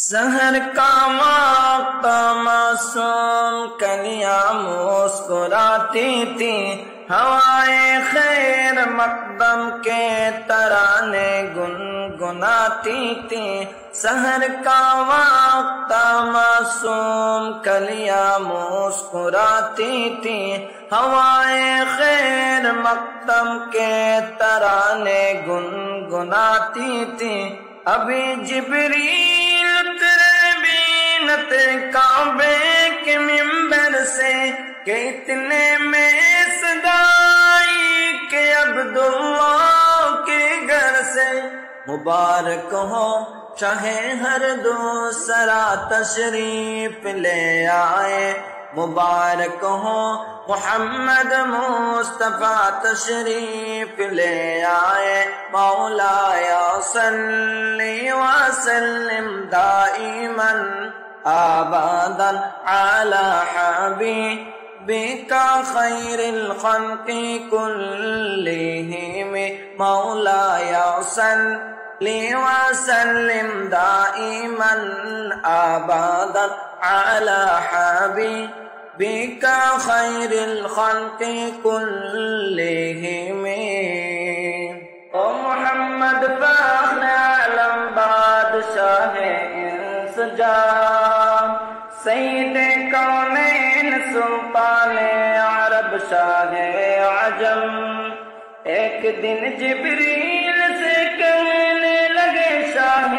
सहर का वक्त मासूम कलियां मुस्कुराती थी, हवाएं खैर मकदम के तराने गुनगुनाती थी। सहर का वक्त मासूम कलियां मुस्कुराती थी, हवाएं खैर मकदम के तराने गुनगुनाती थी। अभी जिब्रील उतरे बीनत काबे के मिंबर से कि इतने में सदाई के अब्दुल्लाह के घर से मुबारक हो चाहे हर दूसरा तशरीफ ले आए। मुबारक हो मुहम्मद मुस्तफा तशरीफ ले आए। मौलाया सल्ली व सल्लिम दाइमन आबादन अला हबीबिका खैरिल खल्क़ि कुल्लिहिम। मौलाया सल्ली व सल्लिम दाइमन आबादन अला हबीबिका खैरिल खल्क़ि कुल्लिहिम। ओ मोहम्मद फ़ख्र आलम बादशाह इंसजा सैयद कौनैन सुल्तान अरब शाह अजम। एक दिन जिब्रील से कहने लगे शाह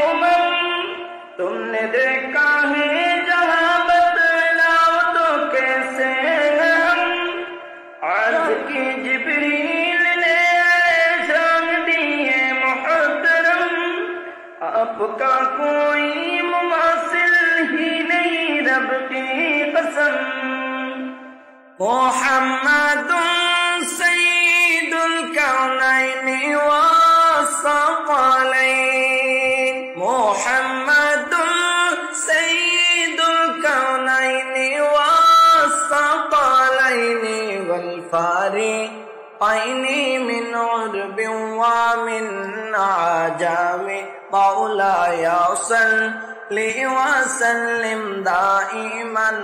उमम, तुमने देखा है जहां बदलाव तो कैसे हम। अर्ज़ की जिब्रील ने शान दिए मुहतरम, आपका कोई मुमासिल ही नहीं रब की कसम। मुहम्मदुन सय्यिदुल कौनैनि व सक़लैन। मुहम्मदुन सय्यिदुल कौनैनि व सक़लैनि वल फ़ारिक़ैनि मिन उर्बिन व मिन आजम। मौलाया सल्ली व सल्लिम दाइमन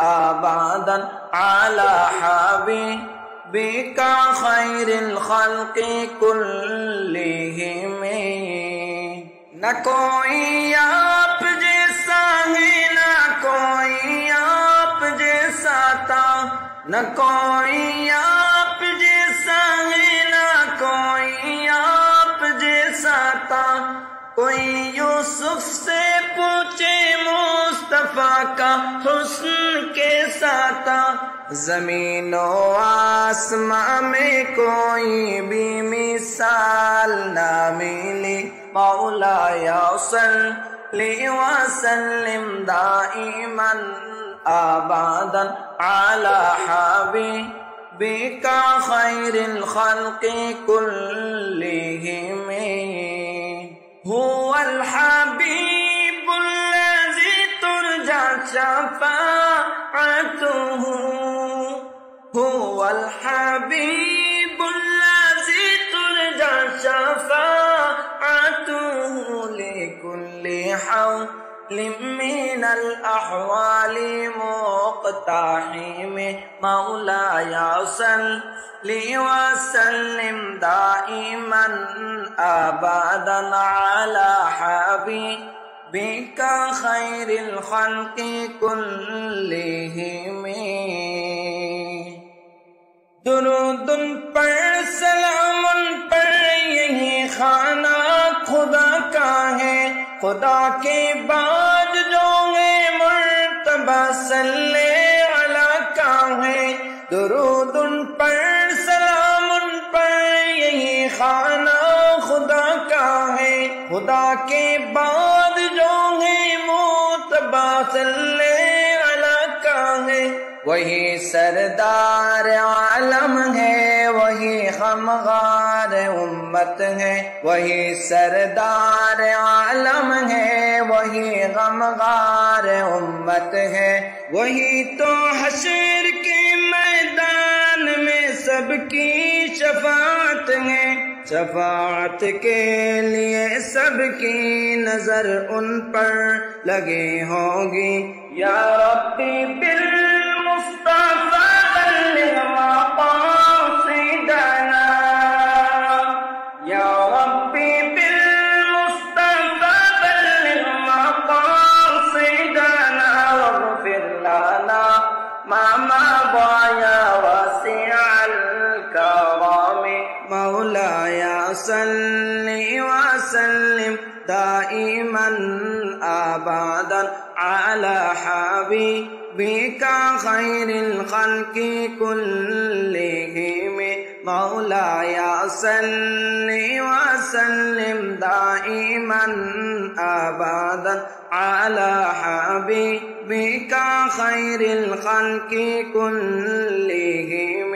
आबादन अला हबीबिका खैरिल खल्क़ि कुल्लिहिम। न कोई आप जैसा है न कोई आप जैसा था, न कोई आप जैसा है न कोई आप जैसा था। कोई यूसुफ से पूछे मुस्तफा का हुस्न कैसा था। ज़मीनो आसमां में कोई भी मिसाल ना मिली। मौलाया सल्ली व सल्लिम दाइमन आबादन अला हबीबिका खैरिल खल्क़ि कुल्लिहिम। हुवल हबीबुल्लज़ी तुरजा शफ़ाअतुहु। हुवल हबीबुल्लज़ी तुरजा शफ़ाअतुहु लिकुल्लि हौलिम मिनल अहवालि मुक़्तहिम। मौलाया सल्ली व सल्लिम दाइमन आबादन अला हबीबिका खैरिल खल्क़ि कुल्लिहिम। दुरूदुन पर सलामुन पर यही खाना खुदा का है। खुदा के बाद जो है मुर्तबा सल्ले अला का है। दुरूदुन पर सलामुन पर यही खाना खुदा का है। खुदा के बाद जो है मुर्तबा सल्ले अला का है। वही सरदार आलम है, वही गमगार उम्मत है। वही सरदार आलम है, वही गमगार उम्मत है। वही तो हश्र के मैदान में सबकी शफाअत है। शफाअत के लिए सबकी नजर उन पर लगे होगी। या रब्बी बिल मुस्तफा बल्लिग मक़ासिदना, या रब्बी बिल मुस्तफा बल्लिग मक़ासिदना वग़फिर लना मा मज़ा या वासिअल करम। मौलाया सल्लि व सल्लिम दाइमन अबदन अला हबीबिका खैरिल खल्क़ि कुल्लिहिम। मौलाया सल्लि व सल्लिम दाइमन अबदन अला हबीबिका खैरिल खल्क़ि कुल्लिहिम।